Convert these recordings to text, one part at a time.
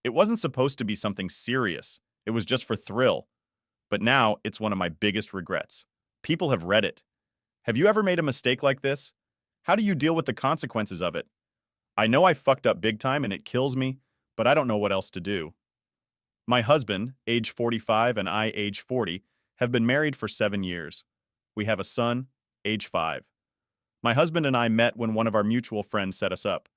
It wasn't supposed to be something serious. It was just for thrill. But now it's one of my biggest regrets. People have read it. Have you ever made a mistake like this? How do you deal with the consequences of it? I know I fucked up big time and it kills me, but I don't know what else to do. My husband, age 45, and I, age 40, have been married for 7 years. We have a son, age 5. My husband and I met when one of our mutual friends set us up.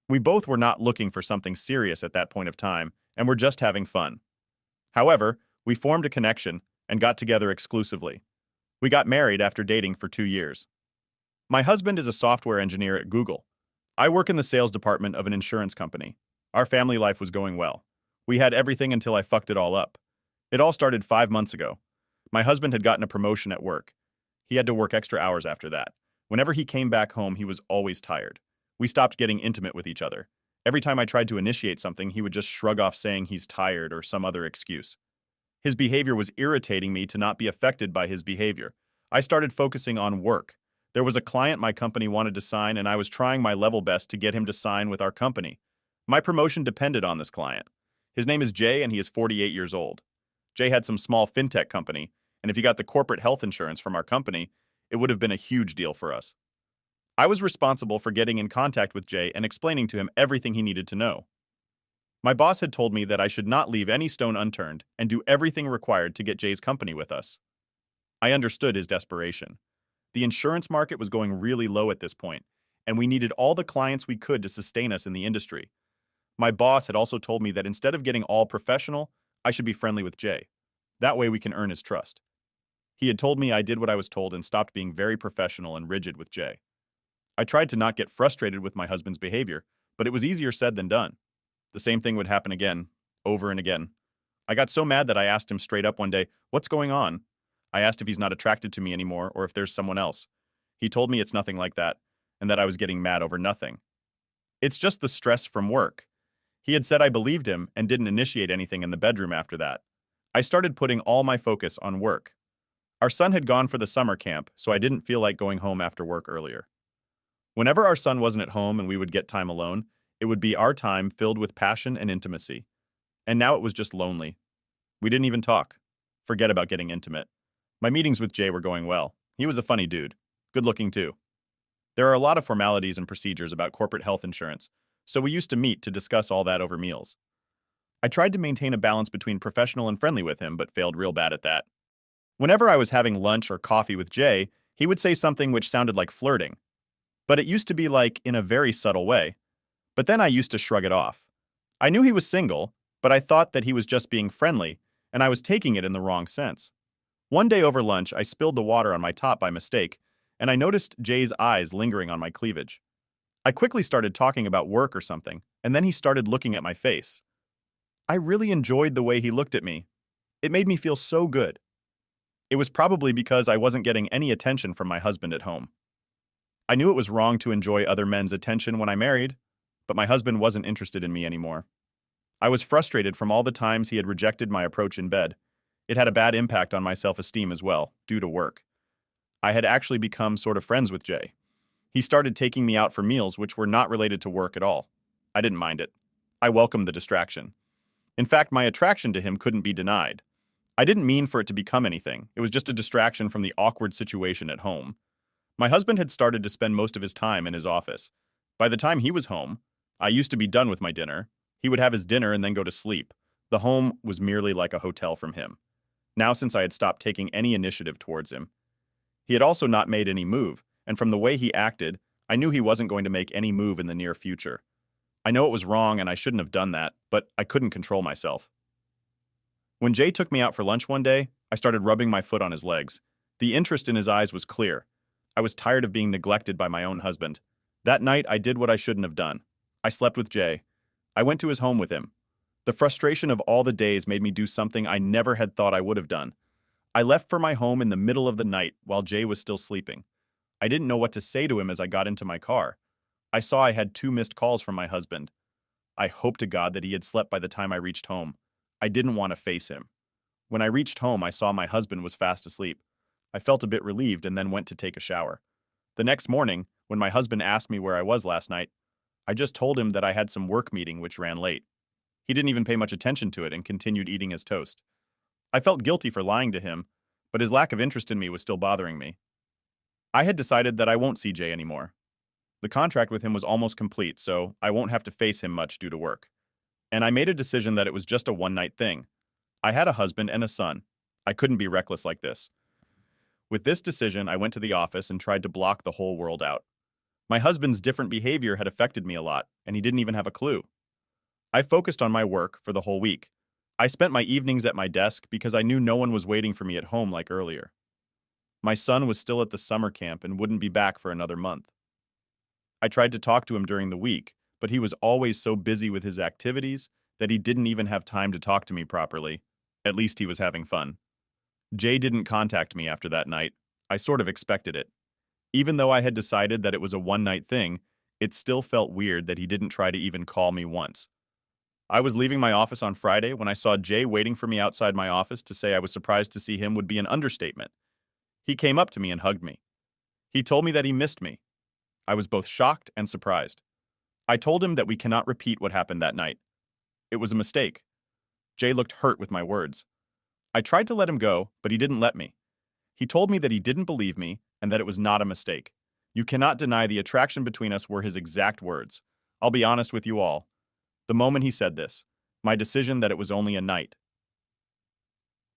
We both were not looking for something serious at that point of time, and were just having fun. However, we formed a connection and got together exclusively. We got married after dating for 2 years. My husband is a software engineer at Google. I work in the sales department of an insurance company. Our family life was going well. We had everything until I fucked it all up. It all started 5 months ago. My husband had gotten a promotion at work. He had to work extra hours after that. Whenever he came back home, he was always tired. We stopped getting intimate with each other. Every time I tried to initiate something, he would just shrug off saying he's tired or some other excuse. His behavior was irritating me to not be affected by his behavior. I started focusing on work. There was a client my company wanted to sign, and I was trying my level best to get him to sign with our company. My promotion depended on this client. His name is Jay, and he is 48 years old. Jay had some small fintech company, and if he got the corporate health insurance from our company, it would have been a huge deal for us. I was responsible for getting in contact with Jay and explaining to him everything he needed to know. My boss had told me that I should not leave any stone unturned and do everything required to get Jay's company with us. I understood his desperation. The insurance market was going really low at this point, and we needed all the clients we could to sustain us in the industry. My boss had also told me that instead of getting all professional, I should be friendly with Jay. That way we can earn his trust. He had told me I did what I was told and stopped being very professional and rigid with Jay. I tried to not get frustrated with my husband's behavior, but it was easier said than done. The same thing would happen again, over and again. I got so mad that I asked him straight up one day, "What's going on?" I asked if he's not attracted to me anymore or if there's someone else. He told me it's nothing like that, and that I was getting mad over nothing. It's just the stress from work. He had said I believed him and didn't initiate anything in the bedroom after that. I started putting all my focus on work. Our son had gone for the summer camp, so I didn't feel like going home after work earlier. Whenever our son wasn't at home and we would get time alone, it would be our time filled with passion and intimacy. And now it was just lonely. We didn't even talk. Forget about getting intimate. My meetings with Jay were going well. He was a funny dude. Good looking too. There are a lot of formalities and procedures about corporate health insurance, so we used to meet to discuss all that over meals. I tried to maintain a balance between professional and friendly with him, but failed real bad at that. Whenever I was having lunch or coffee with Jay, he would say something which sounded like flirting. But it used to be like in a very subtle way. But then I used to shrug it off. I knew he was single, but I thought that he was just being friendly, and I was taking it in the wrong sense. One day over lunch, I spilled the water on my top by mistake, and I noticed Jay's eyes lingering on my cleavage. I quickly started talking about work or something, and then he started looking at my face. I really enjoyed the way he looked at me. It made me feel so good. It was probably because I wasn't getting any attention from my husband at home. I knew it was wrong to enjoy other men's attention when I married, but my husband wasn't interested in me anymore. I was frustrated from all the times he had rejected my approach in bed. It had a bad impact on my self-esteem as well, due to work. I had actually become sort of friends with Jay. He started taking me out for meals which were not related to work at all. I didn't mind it. I welcomed the distraction. In fact, my attraction to him couldn't be denied. I didn't mean for it to become anything. It was just a distraction from the awkward situation at home. My husband had started to spend most of his time in his office. By the time he was home, I used to be done with my dinner. He would have his dinner and then go to sleep. The home was merely like a hotel from him. Now, since I had stopped taking any initiative towards him, he had also not made any move, and from the way he acted, I knew he wasn't going to make any move in the near future. I know it was wrong and I shouldn't have done that, but I couldn't control myself. When Jay took me out for lunch one day, I started rubbing my foot on his legs. The interest in his eyes was clear. I was tired of being neglected by my own husband. That night, I did what I shouldn't have done. I slept with Jay. I went to his home with him. The frustration of all the days made me do something I never had thought I would have done. I left for my home in the middle of the night while Jay was still sleeping. I didn't know what to say to him as I got into my car. I saw I had 2 missed calls from my husband. I hoped to God that he had slept by the time I reached home. I didn't want to face him. When I reached home, I saw my husband was fast asleep. I felt a bit relieved and then went to take a shower. The next morning, when my husband asked me where I was last night, I just told him that I had some work meeting which ran late. He didn't even pay much attention to it and continued eating his toast. I felt guilty for lying to him, but his lack of interest in me was still bothering me. I had decided that I won't see Jay anymore. The contract with him was almost complete, so I won't have to face him much due to work. And I made a decision that it was just a one-night thing. I had a husband and a son. I couldn't be reckless like this. With this decision, I went to the office and tried to block the whole world out. My husband's different behavior had affected me a lot, and he didn't even have a clue. I focused on my work for the whole week. I spent my evenings at my desk because I knew no one was waiting for me at home like earlier. My son was still at the summer camp and wouldn't be back for another month. I tried to talk to him during the week, but he was always so busy with his activities that he didn't even have time to talk to me properly. At least he was having fun. Jay didn't contact me after that night. I sort of expected it. Even though I had decided that it was a one-night thing, it still felt weird that he didn't try to even call me once. I was leaving my office on Friday when I saw Jay waiting for me outside my office. To say I was surprised to see him would be an understatement. He came up to me and hugged me. He told me that he missed me. I was both shocked and surprised. I told him that we cannot repeat what happened that night. It was a mistake. Jay looked hurt with my words. I tried to let him go, but he didn't let me. He told me that he didn't believe me and that it was not a mistake. You cannot deny the attraction between us were his exact words. I'll be honest with you all. The moment he said this, my decision that it was only a night.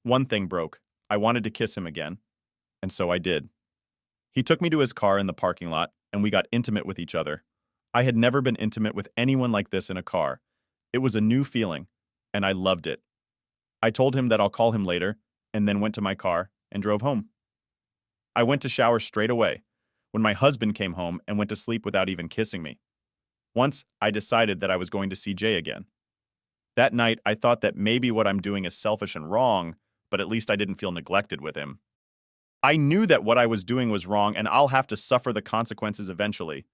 One thing broke. I wanted to kiss him again, and so I did. He took me to his car in the parking lot, and we got intimate with each other. I had never been intimate with anyone like this in a car. It was a new feeling, and I loved it. I told him that I'll call him later, and then went to my car and drove home. I went to shower straight away, when my husband came home and went to sleep without even kissing me. Once, I decided that I was going to see Jay again. That night, I thought that maybe what I'm doing is selfish and wrong, but at least I didn't feel neglected with him. I knew that what I was doing was wrong and I'll have to suffer the consequences eventually.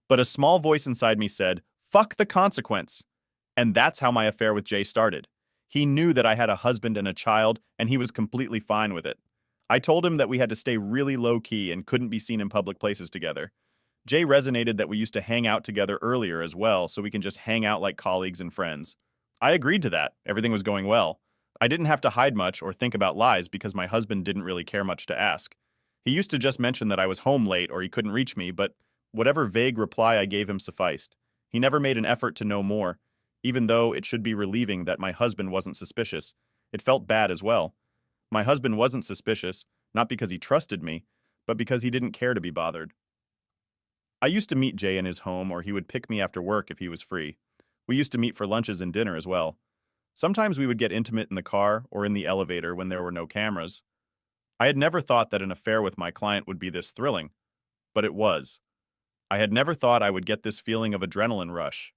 But a small voice inside me said, "Fuck the consequence." And that's how my affair with Jay started. He knew that I had a husband and a child, and he was completely fine with it. I told him that we had to stay really low-key and couldn't be seen in public places together. Jay resonated that we used to hang out together earlier as well, so we can just hang out like colleagues and friends. I agreed to that. Everything was going well. I didn't have to hide much or think about lies because my husband didn't really care much to ask. He used to just mention that I was home late or he couldn't reach me, but whatever vague reply I gave him sufficed. He never made an effort to know more, even though it should be relieving that my husband wasn't suspicious. It felt bad as well. My husband wasn't suspicious, not because he trusted me, but because he didn't care to be bothered. I used to meet Jay in his home, or he would pick me after work if he was free. We used to meet for lunches and dinner as well. Sometimes we would get intimate in the car or in the elevator when there were no cameras. I had never thought that an affair with my client would be this thrilling, but it was. I had never thought I would get this feeling of adrenaline rush.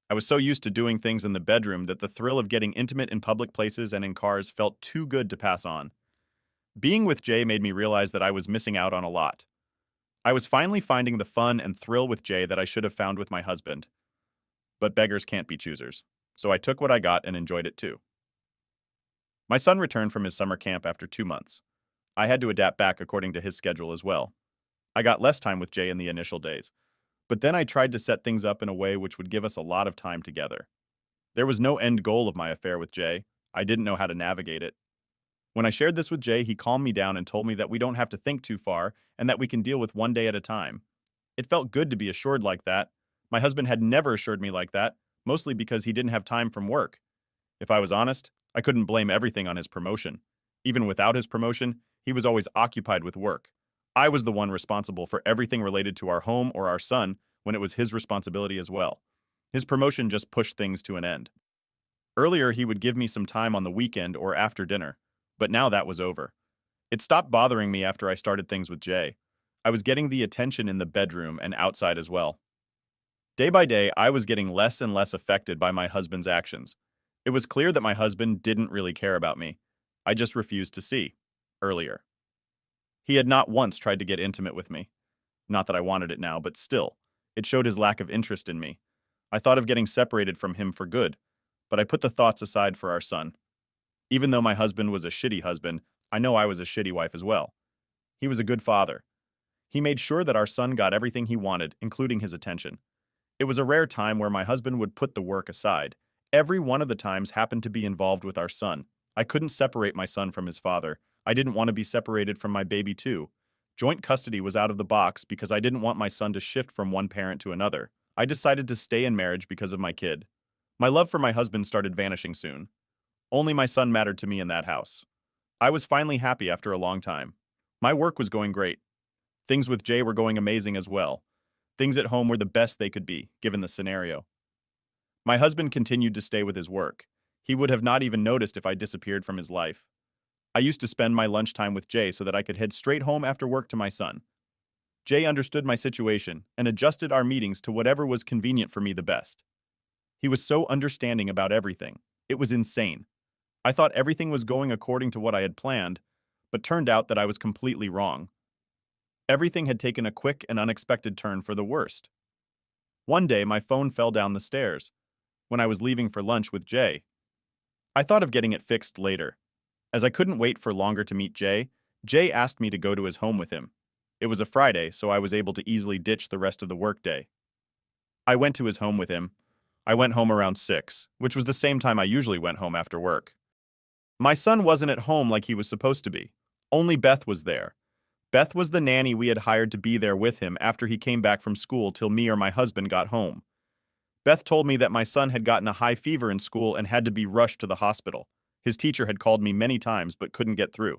I was so used to doing things in the bedroom that the thrill of getting intimate in public places and in cars felt too good to pass on. Being with Jay made me realize that I was missing out on a lot. I was finally finding the fun and thrill with Jay that I should have found with my husband. But beggars can't be choosers, so I took what I got and enjoyed it too. My son returned from his summer camp after 2 months. I had to adapt back according to his schedule as well. I got less time with Jay in the initial days, but then I tried to set things up in a way which would give us a lot of time together. There was no end goal of my affair with Jay. I didn't know how to navigate it. When I shared this with Jay, he calmed me down and told me that we don't have to think too far and that we can deal with one day at a time. It felt good to be assured like that. My husband had never assured me like that, mostly because he didn't have time from work. If I was honest, I couldn't blame everything on his promotion. Even without his promotion, he was always occupied with work. I was the one responsible for everything related to our home or our son when it was his responsibility as well. His promotion just pushed things to an end. Earlier, he would give me some time on the weekend or after dinner, but now that was over. It stopped bothering me after I started things with Jay. I was getting the attention in the bedroom and outside as well. Day by day, I was getting less and less affected by my husband's actions. It was clear that my husband didn't really care about me. I just refused to see. Earlier. He had not once tried to get intimate with me. Not that I wanted it now, but still, it showed his lack of interest in me. I thought of getting separated from him for good, but I put the thoughts aside for our son. Even though my husband was a shitty husband, I know I was a shitty wife as well. He was a good father. He made sure that our son got everything he wanted, including his attention. It was a rare time where my husband would put the work aside, Every one of the times happened to be involved with our son. I couldn't separate my son from his father. I didn't want to be separated from my baby too. Joint custody was out of the box because I didn't want my son to shift from one parent to another. I decided to stay in marriage because of my kid. My love for my husband started vanishing soon. Only my son mattered to me in that house. I was finally happy after a long time. My work was going great. Things with Jay were going amazing as well. Things at home were the best they could be, given the scenario. My husband continued to stay with his work. He would have not even noticed if I disappeared from his life. I used to spend my lunchtime with Jay so that I could head straight home after work to my son. Jay understood my situation and adjusted our meetings to whatever was convenient for me the best. He was so understanding about everything. It was insane. I thought everything was going according to what I had planned, but turned out that I was completely wrong. Everything had taken a quick and unexpected turn for the worst. One day, my phone fell down the stairs when I was leaving for lunch with Jay. I thought of getting it fixed later. As I couldn't wait for longer to meet Jay, Jay asked me to go to his home with him. It was a Friday, so I was able to easily ditch the rest of the workday. I went to his home with him. I went home around 6, which was the same time I usually went home after work. My son wasn't at home like he was supposed to be. Only Beth was there. Beth was the nanny we had hired to be there with him after he came back from school till me or my husband got home. Beth told me that my son had gotten a high fever in school and had to be rushed to the hospital. His teacher had called me many times but couldn't get through.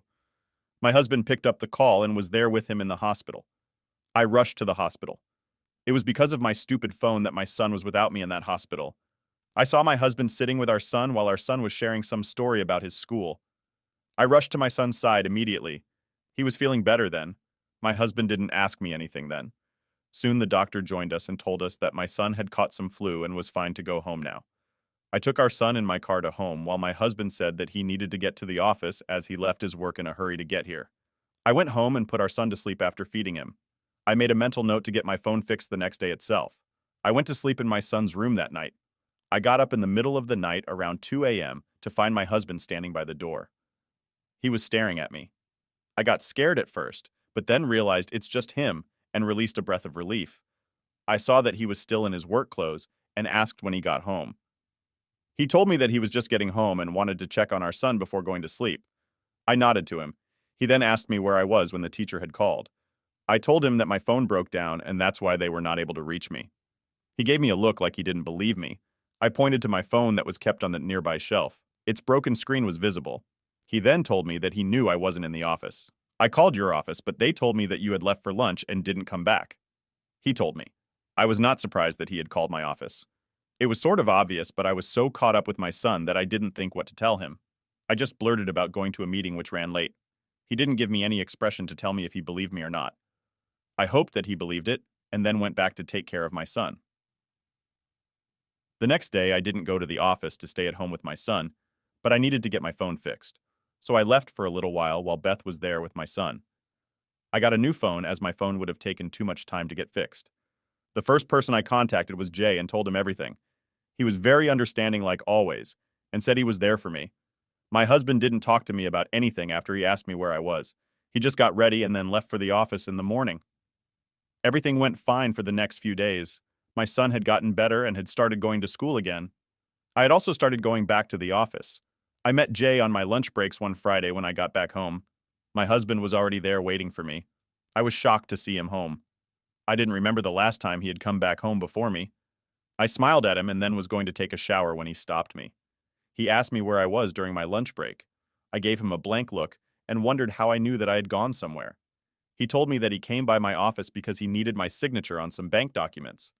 My husband picked up the call and was there with him in the hospital. I rushed to the hospital. It was because of my stupid phone that my son was without me in that hospital. I saw my husband sitting with our son while our son was sharing some story about his school. I rushed to my son's side immediately. He was feeling better then. My husband didn't ask me anything then. Soon the doctor joined us and told us that my son had caught some flu and was fine to go home now. I took our son in my car to home while my husband said that he needed to get to the office as he left his work in a hurry to get here. I went home and put our son to sleep after feeding him. I made a mental note to get my phone fixed the next day itself. I went to sleep in my son's room that night. I got up in the middle of the night around 2 a.m. to find my husband standing by the door. He was staring at me. I got scared at first, but then realized it's just him and released a breath of relief. I saw that he was still in his work clothes and asked when he got home. He told me that he was just getting home and wanted to check on our son before going to sleep. I nodded to him. He then asked me where I was when the teacher had called. I told him that my phone broke down and that's why they were not able to reach me. He gave me a look like he didn't believe me. I pointed to my phone that was kept on the nearby shelf. Its broken screen was visible. He then told me that he knew I wasn't in the office. I called your office, but they told me that you had left for lunch and didn't come back. He told me. I was not surprised that he had called my office. It was sort of obvious, but I was so caught up with my son that I didn't think what to tell him. I just blurted about going to a meeting which ran late. He didn't give me any expression to tell me if he believed me or not. I hoped that he believed it, and then went back to take care of my son. The next day, I didn't go to the office to stay at home with my son, but I needed to get my phone fixed. So I left for a little while Beth was there with my son. I got a new phone as my phone would have taken too much time to get fixed. The first person I contacted was Jay and told him everything. He was very understanding like always, and said he was there for me. My husband didn't talk to me about anything after he asked me where I was. He just got ready and then left for the office in the morning. Everything went fine for the next few days. My son had gotten better and had started going to school again. I had also started going back to the office. I met Jay on my lunch breaks one Friday when I got back home. My husband was already there waiting for me. I was shocked to see him home. I didn't remember the last time he had come back home before me. I smiled at him and then was going to take a shower when he stopped me. He asked me where I was during my lunch break. I gave him a blank look and wondered how I knew that I had gone somewhere. He told me that he came by my office because he needed my signature on some bank documents.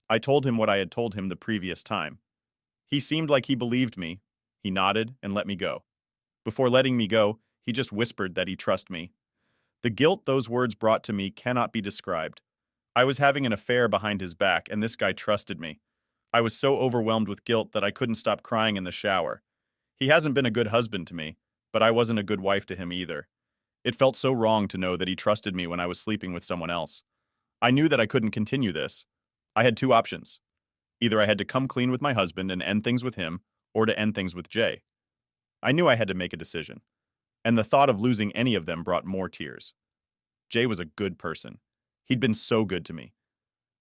I told him what I had told him the previous time. He seemed like he believed me. He nodded and let me go. Before letting me go, he just whispered that he trusted me. The guilt those words brought to me cannot be described. I was having an affair behind his back, and this guy trusted me. I was so overwhelmed with guilt that I couldn't stop crying in the shower. He hasn't been a good husband to me, but I wasn't a good wife to him either. It felt so wrong to know that he trusted me when I was sleeping with someone else. I knew that I couldn't continue this. I had two options. Either I had to come clean with my husband and end things with him, or to end things with Jay. I knew I had to make a decision, and the thought of losing any of them brought more tears. Jay was a good person. He'd been so good to me.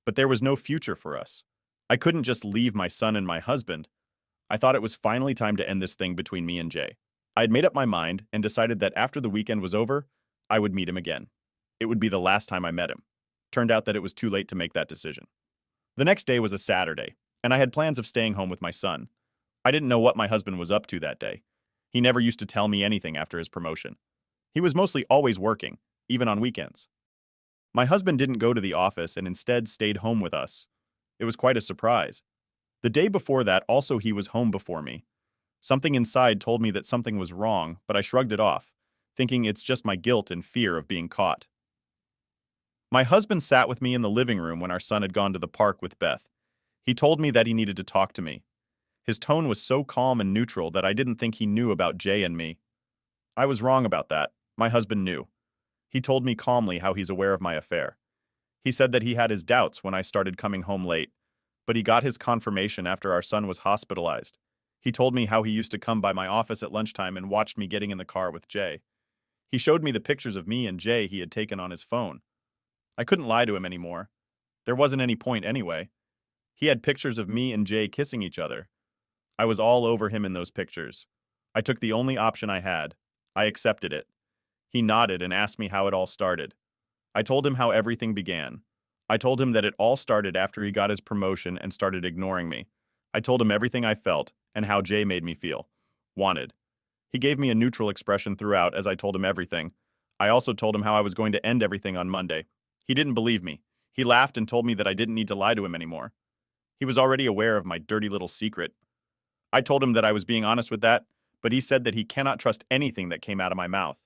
But there was no future for us. I couldn't just leave my son and my husband. I thought it was finally time to end this thing between me and Jay. I had made up my mind and decided that after the weekend was over, I would meet him again. It would be the last time I met him. Turned out that it was too late to make that decision. The next day was a Saturday, and I had plans of staying home with my son. I didn't know what my husband was up to that day. He never used to tell me anything after his promotion. He was mostly always working, even on weekends. My husband didn't go to the office and instead stayed home with us. It was quite a surprise. The day before that, also he was home before me. Something inside told me that something was wrong, but I shrugged it off, thinking it's just my guilt and fear of being caught. My husband sat with me in the living room when our son had gone to the park with Beth. He told me that he needed to talk to me. His tone was so calm and neutral that I didn't think he knew about Jay and me. I was wrong about that. My husband knew. He told me calmly how he's aware of my affair. He said that he had his doubts when I started coming home late, but he got his confirmation after our son was hospitalized. He told me how he used to come by my office at lunchtime and watched me getting in the car with Jay. He showed me the pictures of me and Jay he had taken on his phone. I couldn't lie to him anymore. There wasn't any point anyway. He had pictures of me and Jay kissing each other. I was all over him in those pictures. I took the only option I had. I accepted it. He nodded and asked me how it all started. I told him how everything began. I told him that it all started after he got his promotion and started ignoring me. I told him everything I felt and how Jay made me feel. Wanted. He gave me a neutral expression throughout as I told him everything. I also told him how I was going to end everything on Monday. He didn't believe me. He laughed and told me that I didn't need to lie to him anymore. He was already aware of my dirty little secret. I told him that I was being honest with that, but he said that he cannot trust anything that came out of my mouth.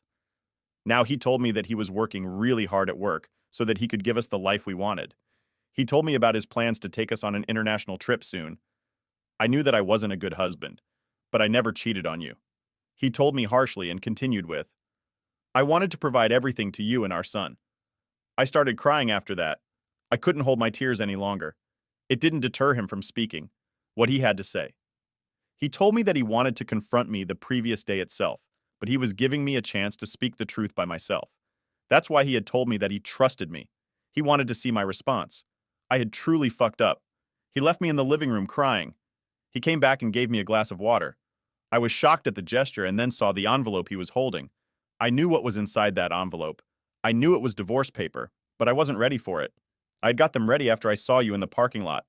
Now he told me that he was working really hard at work so that he could give us the life we wanted. He told me about his plans to take us on an international trip soon. I knew that I wasn't a good husband, but I never cheated on you. He told me harshly and continued with, I wanted to provide everything to you and our son. I started crying after that. I couldn't hold my tears any longer. It didn't deter him from speaking what he had to say. He told me that he wanted to confront me the previous day itself, but he was giving me a chance to speak the truth by myself. That's why he had told me that he trusted me. He wanted to see my response. I had truly fucked up. He left me in the living room crying. He came back and gave me a glass of water. I was shocked at the gesture and then saw the envelope he was holding. I knew what was inside that envelope. I knew it was divorce paper, but I wasn't ready for it. I had got them ready after I saw you in the parking lot.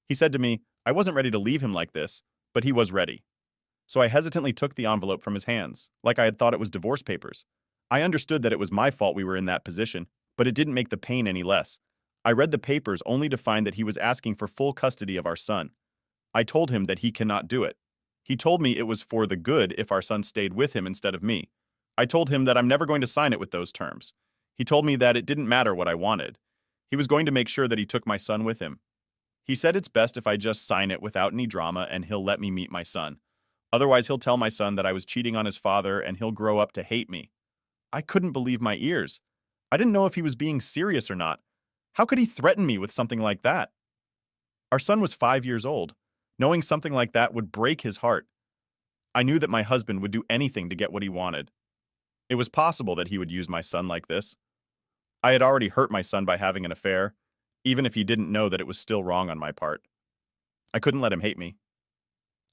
He said to me, I wasn't ready to leave him like this, but he was ready. So I hesitantly took the envelope from his hands, like I had thought it was divorce papers. I understood that it was my fault we were in that position, but it didn't make the pain any less. I read the papers only to find that he was asking for full custody of our son. I told him that he cannot do it. He told me it was for the good if our son stayed with him instead of me. I told him that I'm never going to sign it with those terms. He told me that it didn't matter what I wanted. He was going to make sure that he took my son with him. He said it's best if I just sign it without any drama and he'll let me meet my son. Otherwise, he'll tell my son that I was cheating on his father and he'll grow up to hate me. I couldn't believe my ears. I didn't know if he was being serious or not. How could he threaten me with something like that? Our son was 5 years old. Knowing something like that would break his heart. I knew that my husband would do anything to get what he wanted. It was possible that he would use my son like this. I had already hurt my son by having an affair, even if he didn't know that it was still wrong on my part. I couldn't let him hate me.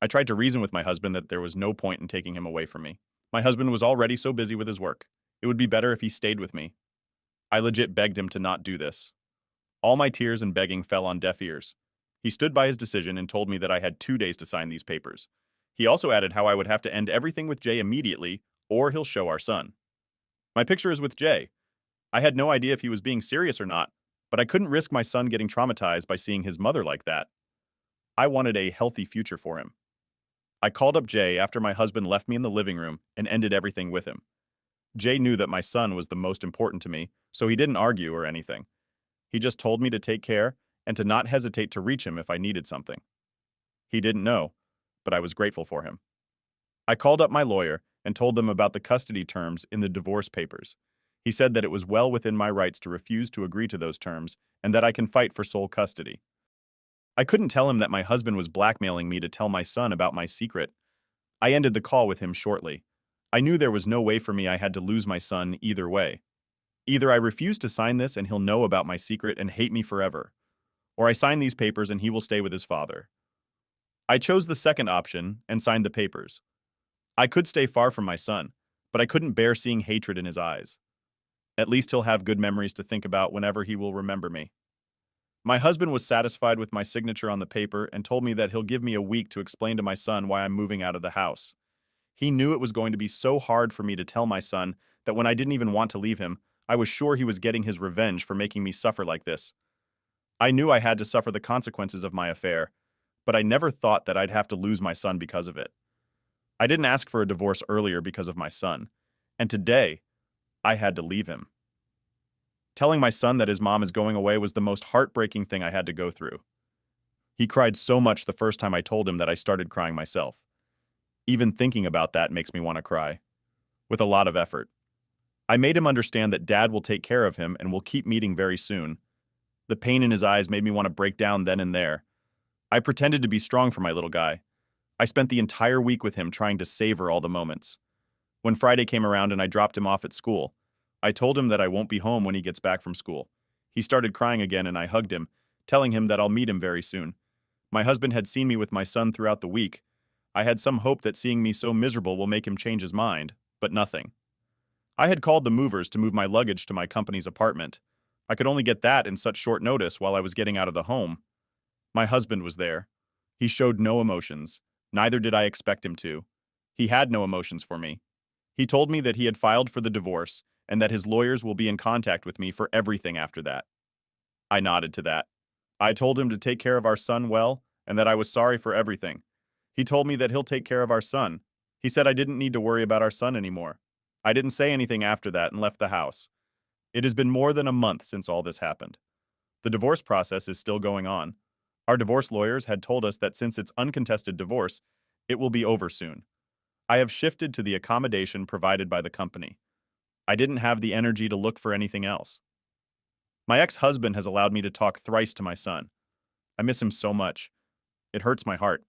I tried to reason with my husband that there was no point in taking him away from me. My husband was already so busy with his work. It would be better if he stayed with me. I legit begged him to not do this. All my tears and begging fell on deaf ears. He stood by his decision and told me that I had 2 days to sign these papers. He also added how I would have to end everything with Jay immediately, or he'll show our son. My picture is with Jay. I had no idea if he was being serious or not, but I couldn't risk my son getting traumatized by seeing his mother like that. I wanted a healthy future for him. I called up Jay after my husband left me in the living room and ended everything with him. Jay knew that my son was the most important to me, so he didn't argue or anything. He just told me to take care and to not hesitate to reach him if I needed something. He didn't know, but I was grateful for him. I called up my lawyer and told them about the custody terms in the divorce papers. He said that it was well within my rights to refuse to agree to those terms and that I can fight for sole custody. I couldn't tell him that my husband was blackmailing me to tell my son about my secret. I ended the call with him shortly. I knew there was no way for me I had to lose my son either way. Either I refuse to sign this and he'll know about my secret and hate me forever, or I sign these papers and he will stay with his father. I chose the second option and signed the papers. I could stay far from my son, but I couldn't bear seeing hatred in his eyes. At least he'll have good memories to think about whenever he will remember me. My husband was satisfied with my signature on the paper and told me that he'll give me a week to explain to my son why I'm moving out of the house. He knew it was going to be so hard for me to tell my son that when I didn't even want to leave him, I was sure he was getting his revenge for making me suffer like this. I knew I had to suffer the consequences of my affair, but I never thought that I'd have to lose my son because of it. I didn't ask for a divorce earlier because of my son, and today, I had to leave him. Telling my son that his mom is going away was the most heartbreaking thing I had to go through. He cried so much the first time I told him that I started crying myself. Even thinking about that makes me want to cry. With a lot of effort. I made him understand that Dad will take care of him and will keep meeting very soon. The pain in his eyes made me want to break down then and there. I pretended to be strong for my little guy. I spent the entire week with him trying to savor all the moments. When Friday came around and I dropped him off at school, I told him that I won't be home when he gets back from school. He started crying again and I hugged him, telling him that I'll meet him very soon. My husband had seen me with my son throughout the week. I had some hope that seeing me so miserable will make him change his mind, but nothing. I had called the movers to move my luggage to my company's apartment. I could only get that in such short notice while I was getting out of the home. My husband was there. He showed no emotions. Neither did I expect him to. He had no emotions for me. He told me that he had filed for the divorce and that his lawyers will be in contact with me for everything after that. I nodded to that. I told him to take care of our son well and that I was sorry for everything. He told me that he'll take care of our son. He said I didn't need to worry about our son anymore. I didn't say anything after that and left the house. It has been more than a month since all this happened. The divorce process is still going on. Our divorce lawyers had told us that since it's uncontested divorce, it will be over soon. I have shifted to the accommodation provided by the company. I didn't have the energy to look for anything else. My ex-husband has allowed me to talk thrice to my son. I miss him so much. It hurts my heart.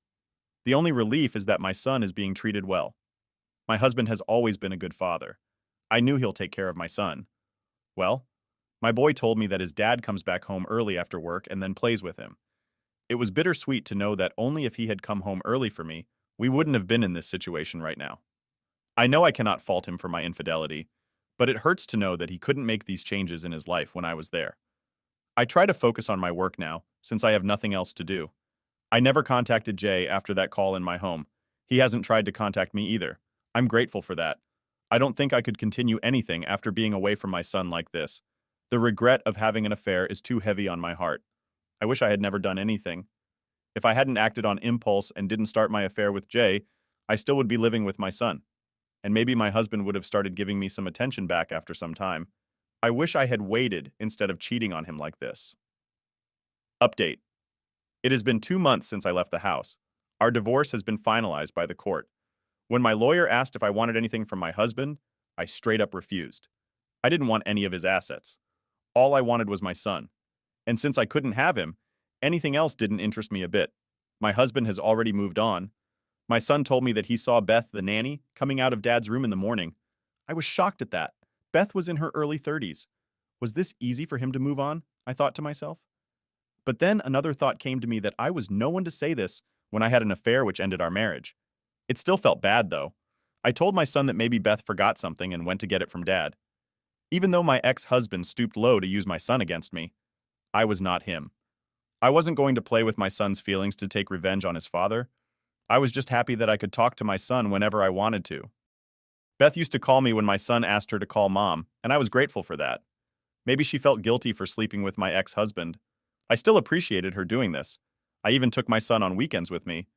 The only relief is that my son is being treated well. My husband has always been a good father. I knew he'll take care of my son. Well, my boy told me that his dad comes back home early after work and then plays with him. It was bittersweet to know that only if he had come home early for me, we wouldn't have been in this situation right now. I know I cannot fault him for my infidelity, but it hurts to know that he couldn't make these changes in his life when I was there. I try to focus on my work now, since I have nothing else to do. I never contacted Jay after that call in my home. He hasn't tried to contact me either. I'm grateful for that. I don't think I could continue anything after being away from my son like this. The regret of having an affair is too heavy on my heart. I wish I had never done anything. If I hadn't acted on impulse and didn't start my affair with Jay, I still would be living with my son. And maybe my husband would have started giving me some attention back after some time. I wish I had waited instead of cheating on him like this. Update. It has been 2 months since I left the house. Our divorce has been finalized by the court. When my lawyer asked if I wanted anything from my husband, I straight up refused. I didn't want any of his assets. All I wanted was my son. And since I couldn't have him, anything else didn't interest me a bit. My husband has already moved on. My son told me that he saw Beth, the nanny, coming out of Dad's room in the morning. I was shocked at that. Beth was in her early 30s. Was this easy for him to move on? I thought to myself. But then another thought came to me that I was no one to say this when I had an affair which ended our marriage. It still felt bad, though. I told my son that maybe Beth forgot something and went to get it from Dad. Even though my ex-husband stooped low to use my son against me, I was not him. I wasn't going to play with my son's feelings to take revenge on his father. I was just happy that I could talk to my son whenever I wanted to. Beth used to call me when my son asked her to call Mom, and I was grateful for that. Maybe she felt guilty for sleeping with my ex-husband. I still appreciated her doing this. I even took my son on weekends with me.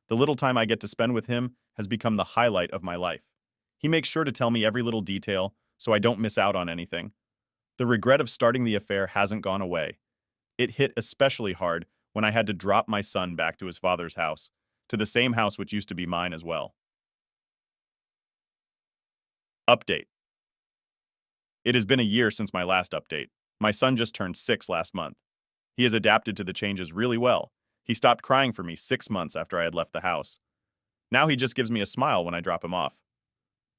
The little time I get to spend with him has become the highlight of my life. He makes sure to tell me every little detail, so I don't miss out on anything. The regret of starting the affair hasn't gone away. It hit especially hard when I had to drop my son back to his father's house, to the same house which used to be mine as well. Update. It has been a year since my last update. My son just turned 6 last month. He has adapted to the changes really well. He stopped crying for me 6 months after I had left the house. Now he just gives me a smile when I drop him off.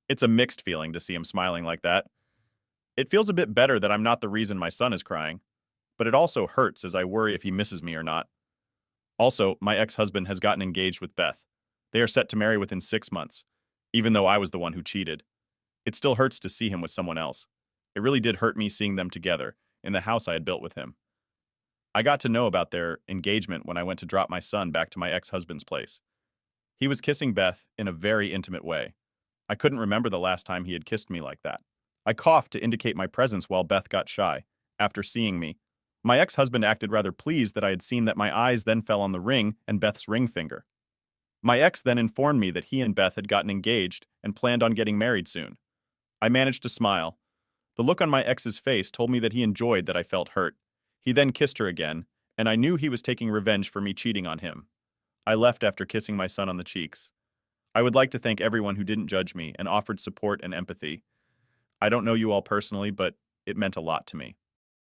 It's a mixed feeling to see him smiling like that. It feels a bit better that I'm not the reason my son is crying, but it also hurts as I worry if he misses me or not. Also, my ex-husband has gotten engaged with Beth. They are set to marry within 6 months, even though I was the one who cheated. It still hurts to see him with someone else. It really did hurt me seeing them together in the house I had built with him. I got to know about their engagement when I went to drop my son back to my ex-husband's place. He was kissing Beth in a very intimate way. I couldn't remember the last time he had kissed me like that. I coughed to indicate my presence while Beth got shy. After seeing me, my ex-husband acted rather pleased that I had seen that my eyes then fell on the ring and Beth's ring finger. My ex then informed me that he and Beth had gotten engaged and planned on getting married soon. I managed to smile. The look on my ex's face told me that he enjoyed that I felt hurt. He then kissed her again, and I knew he was taking revenge for me cheating on him. I left after kissing my son on the cheeks. I would like to thank everyone who didn't judge me and offered support and empathy. I don't know you all personally, but it meant a lot to me.